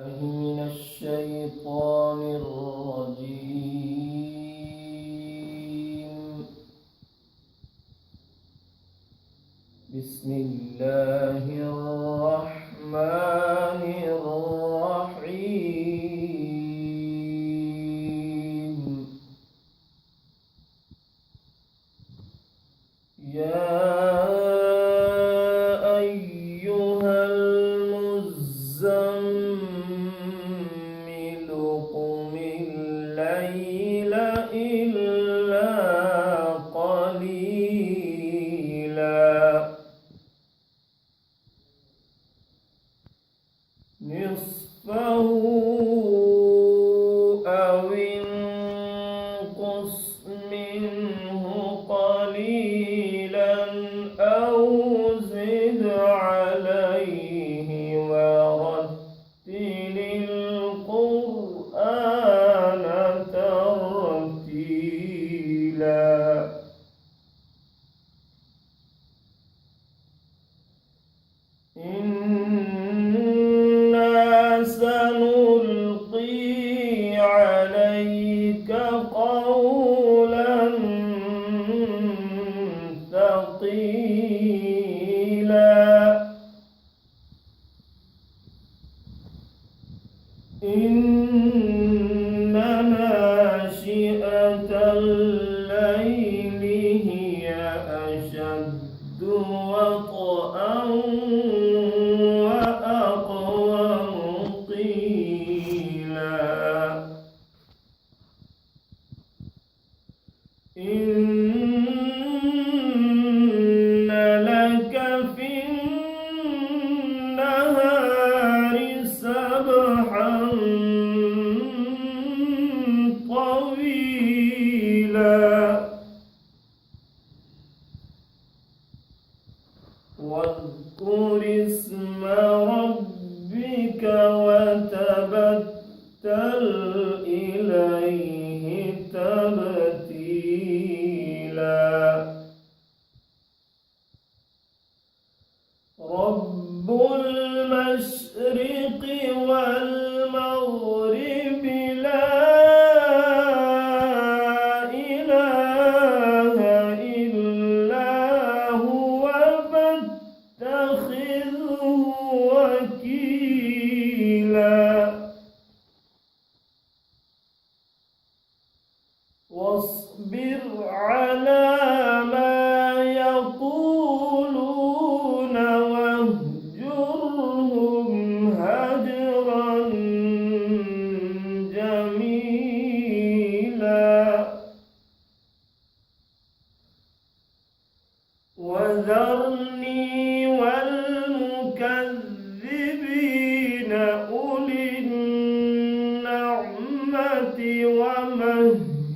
من الشيطان الرجيم. بسم الله الرحمن الرحيم. يا أيها المزمل قم الليل إلا قليلا نصفه أو انقص منه قليلا أو زد عليه ورتل القرآن ترتيلا. إنا سنلقي عليك قولا ثقيلا. إن ناشئة الليل هي أشد وطئا وأقوم قيلا. إن لك في النهار سبحا طويلا. واذكر اسم ربك وتبتل إليه تبتيلا. رب المشرق والمغرب لا إله إلا هو فاتخذه وكيلا. واصبر على ما يقولون واهجرهم هجرا جميلا. وذرني والمكذبين أولي النعمة ومهلهم